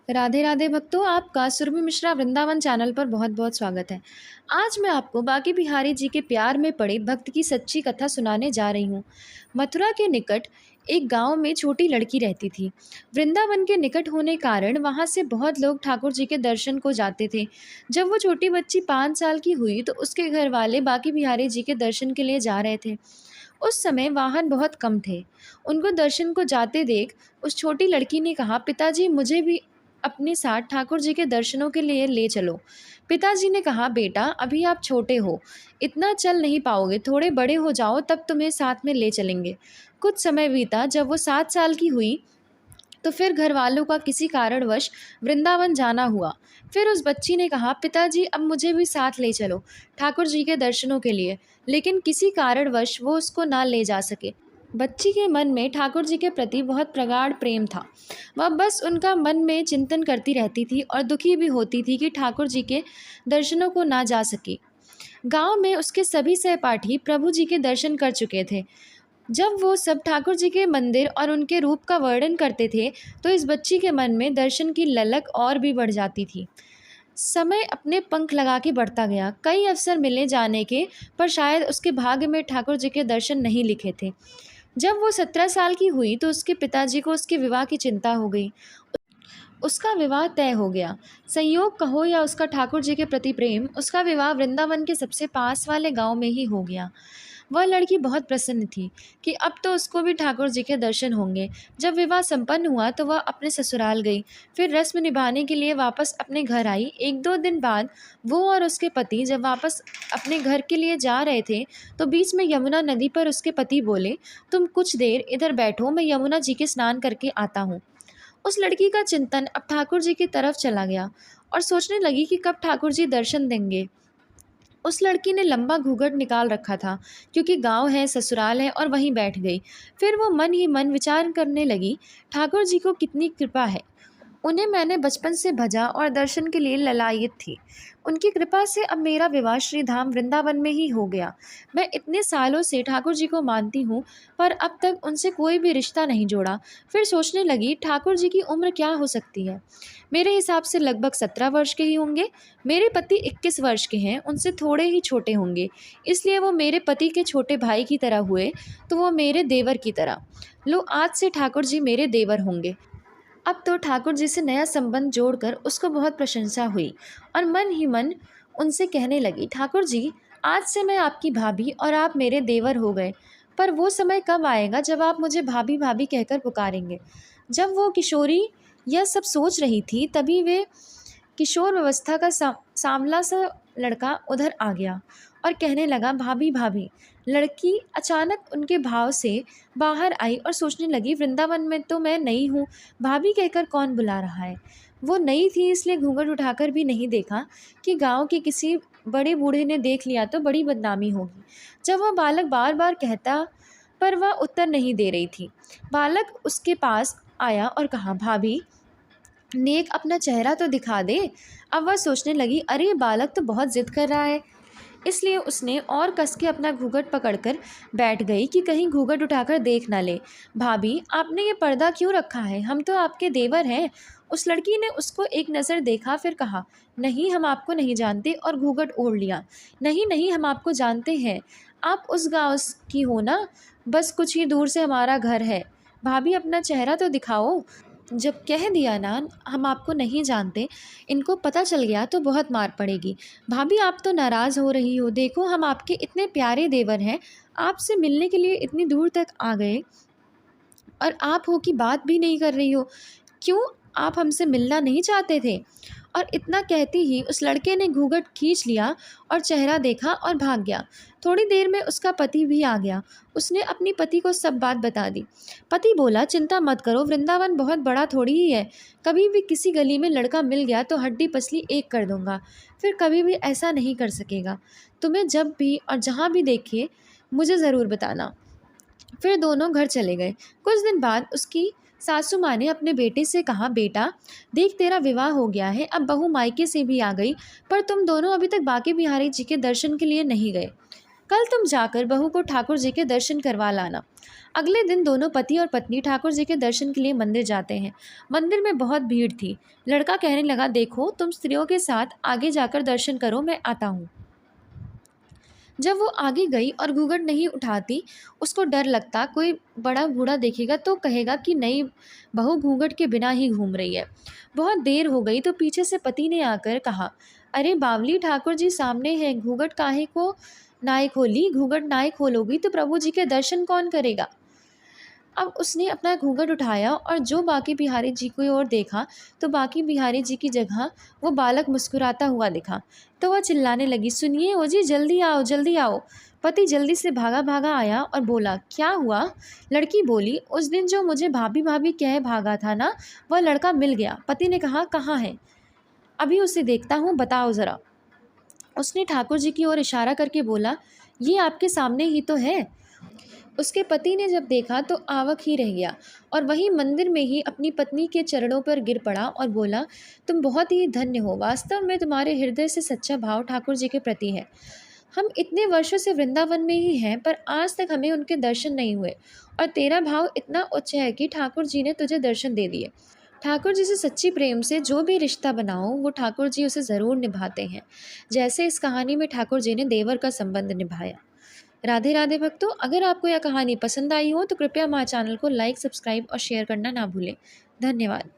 राधे राधे भक्तों, आपका सुरभि मिश्रा वृंदावन चैनल पर बहुत बहुत स्वागत है। आज मैं आपको बांके बिहारी जी के प्यार में पड़े भक्त की सच्ची कथा सुनाने जा रही हूँ। मथुरा के निकट एक गांव में छोटी लड़की रहती थी। वृंदावन के निकट होने कारण वहां से बहुत लोग ठाकुर जी के दर्शन को जाते थे। जब वो छोटी बच्ची 5 साल की हुई तो उसके घर वाले बांके बिहारी जी के दर्शन के लिए जा रहे थे। उस समय वाहन बहुत कम थे। उनको दर्शन को जाते देख उस छोटी लड़की ने कहा, पिताजी मुझे भी अपने साथ ठाकुर जी के दर्शनों के लिए ले चलो। पिताजी ने कहा, बेटा अभी आप छोटे हो, इतना चल नहीं पाओगे, थोड़े बड़े हो जाओ तब तुम्हें साथ में ले चलेंगे। कुछ समय बीता। जब वो 7 साल की हुई तो फिर घर वालों का किसी कारणवश वृंदावन जाना हुआ। फिर उस बच्ची ने कहा, पिताजी अब मुझे भी साथ ले चलो ठाकुर जी के दर्शनों के लिए। लेकिन किसी कारणवश वो उसको ना ले जा सके। बच्ची के मन में ठाकुर जी के प्रति बहुत प्रगाढ़ प्रेम था। वह बस उनका मन में चिंतन करती रहती थी और दुखी भी होती थी कि ठाकुर जी के दर्शनों को ना जा सकी। गांव में उसके सभी सहपाठी प्रभु जी के दर्शन कर चुके थे। जब वो सब ठाकुर जी के मंदिर और उनके रूप का वर्णन करते थे तो इस बच्ची के मन में दर्शन की ललक और भी बढ़ जाती थी। समय अपने पंख लगा के बढ़ता गया। कई अवसर मिले जाने के, पर शायद उसके भाग्य में ठाकुर जी के दर्शन नहीं लिखे थे। जब वो 17 साल की हुई तो उसके पिताजी को उसके विवाह की चिंता हो गई। उसका विवाह तय हो गया। संयोग कहो या उसका ठाकुर जी के प्रति प्रेम, उसका विवाह वृंदावन के सबसे पास वाले गांव में ही हो गया। वह लड़की बहुत प्रसन्न थी कि अब तो उसको भी ठाकुर जी के दर्शन होंगे। जब विवाह संपन्न हुआ तो वह अपने ससुराल गई, फिर रस्म निभाने के लिए वापस अपने घर आई। 1-2 दिन बाद वो और उसके पति जब वापस अपने घर के लिए जा रहे थे तो बीच में यमुना नदी पर उसके पति बोले, तुम कुछ देर इधर बैठो, मैं यमुना जी के स्नान करके आता हूँ। उस लड़की का चिंतन अब ठाकुर जी की तरफ चला गया और सोचने लगी कि कब ठाकुर जी दर्शन देंगे। उस लड़की ने लंबा घूंघट निकाल रखा था क्योंकि गांव है, ससुराल है, और वहीं बैठ गई। फिर वो मन ही मन विचार करने लगी, ठाकुर जी को कितनी कृपा है। उन्हें मैंने बचपन से भजा और दर्शन के लिए ललायित थी। उनकी कृपा से अब मेरा विवाह श्री धाम वृंदावन में ही हो गया। मैं इतने सालों से ठाकुर जी को मानती हूँ, पर अब तक उनसे कोई भी रिश्ता नहीं जोड़ा। फिर सोचने लगी, ठाकुर जी की उम्र क्या हो सकती है। मेरे हिसाब से लगभग 17 वर्ष के ही होंगे। मेरे पति 21 वर्ष के हैं, उनसे थोड़े ही छोटे होंगे। इसलिए वो मेरे पति के छोटे भाई की तरह हुए तो वो मेरे देवर की तरह। लो, आज से ठाकुर जी मेरे देवर होंगे। अब तो ठाकुर जी से नया संबंध जोड़कर उसको बहुत प्रशंसा हुई और मन ही मन उनसे कहने लगी, ठाकुर जी आज से मैं आपकी भाभी और आप मेरे देवर हो गए। पर वो समय कब आएगा जब आप मुझे भाभी भाभी कहकर पुकारेंगे। जब वो किशोरी यह सब सोच रही थी तभी वे किशोर अवस्था का सांवला सा लड़का उधर आ गया और कहने लगा, भाभी भाभी। लड़की अचानक उनके भाव से बाहर आई और सोचने लगी, वृंदावन में तो मैं नई हूँ, भाभी कहकर कौन बुला रहा है। वो नई थी इसलिए घूंघट उठाकर भी नहीं देखा कि गांव के किसी बड़े बूढ़े ने देख लिया तो बड़ी बदनामी होगी। जब वह बालक बार बार कहता पर वह उत्तर नहीं दे रही थी। बालक उसके पास आया और कहा, भाभी नेक अपना चेहरा तो दिखा दे। अब वह सोचने लगी, अरे बालक तो बहुत जिद कर रहा है। इसलिए उसने और कस के अपना घूंघट पकड़कर बैठ गई कि कहीं घूंघट उठाकर देख ना ले। भाभी आपने ये पर्दा क्यों रखा है, हम तो आपके देवर हैं। उस लड़की ने उसको एक नज़र देखा, फिर कहा, नहीं हम आपको नहीं जानते, और घूंघट ओढ़ लिया। नहीं नहीं, हम आपको जानते हैं, आप उस गाँव की हो ना, बस कुछ ही दूर से हमारा घर है। भाभी अपना चेहरा तो दिखाओ। जब कह दिया ना हम आपको नहीं जानते, इनको पता चल गया तो बहुत मार पड़ेगी। भाभी आप तो नाराज़ हो रही हो, देखो हम आपके इतने प्यारे देवर हैं, आपसे मिलने के लिए इतनी दूर तक आ गए और आप हो कि बात भी नहीं कर रही हो। क्यों, आप हमसे मिलना नहीं चाहते थे। और इतना कहती ही उस लड़के ने घूंघट खींच लिया और चेहरा देखा और भाग गया। थोड़ी देर में उसका पति भी आ गया। उसने अपनी पति को सब बात बता दी। पति बोला, चिंता मत करो, वृंदावन बहुत बड़ा थोड़ी ही है। कभी भी किसी गली में लड़का मिल गया तो हड्डी पसली एक कर दूंगा, फिर कभी भी ऐसा नहीं कर सकेगा। तुम्हें जब भी और जहाँ भी देखे मुझे ज़रूर बताना। फिर दोनों घर चले गए। कुछ दिन बाद उसकी सासू माँ ने अपने बेटे से कहा, बेटा देख तेरा विवाह हो गया है, अब बहू मायके से भी आ गई, पर तुम दोनों अभी तक बांके बिहारी जी के दर्शन के लिए नहीं गए। कल तुम जाकर बहू को ठाकुर जी के दर्शन करवा लाना। अगले दिन दोनों पति और पत्नी ठाकुर जी के दर्शन के लिए मंदिर जाते हैं। मंदिर में बहुत भीड़ थी। लड़का कहने लगा, देखो तुम स्त्रियों के साथ आगे जाकर दर्शन करो, मैं आता हूँ। जब वो आगे गई और घूंघट नहीं उठाती, उसको डर लगता कोई बड़ा बूढ़ा देखेगा तो कहेगा कि नई बहू घूंघट के बिना ही घूम रही है। बहुत देर हो गई तो पीछे से पति ने आकर कहा, अरे बावली, ठाकुर जी सामने है, घूंघट काहे को नाई खोली? घूंघट नाई खोलोगी तो प्रभु जी के दर्शन कौन करेगा? अब उसने अपना घूंघट उठाया और जो बाकी बिहारी जी की ओर देखा तो बाकी बिहारी जी की जगह वो बालक मुस्कुराता हुआ दिखा। तो वह चिल्लाने लगी, सुनिए ओ जी, जल्दी आओ जल्दी आओ। पति जल्दी से भागा भागा आया और बोला, क्या हुआ? लड़की बोली, उस दिन जो मुझे भाभी भाभी कह भागा था ना, वह लड़का मिल गया। पति ने कहा, कहाँ है? अभी उसे देखता हूँ, बताओ ज़रा। उसने ठाकुर जी की ओर इशारा करके बोला, ये आपके सामने ही तो है। उसके पति ने जब देखा तो आवाक ही रह गया और वहीं मंदिर में ही अपनी पत्नी के चरणों पर गिर पड़ा और बोला, तुम बहुत ही धन्य हो, वास्तव में तुम्हारे हृदय से सच्चा भाव ठाकुर जी के प्रति है। हम इतने वर्षों से वृंदावन में ही हैं पर आज तक हमें उनके दर्शन नहीं हुए, और तेरा भाव इतना उच्च है कि ठाकुर जी ने तुझे दर्शन दे दिए। ठाकुर जी से सच्ची प्रेम से जो भी रिश्ता बनाओ वो ठाकुर जी उसे ज़रूर निभाते हैं, जैसे इस कहानी में ठाकुर जी ने देवर का संबंध निभाया। राधे राधे भक्तों, अगर आपको यह कहानी पसंद आई हो तो कृपया हमारे चैनल को लाइक, सब्सक्राइब और शेयर करना ना भूलें। धन्यवाद।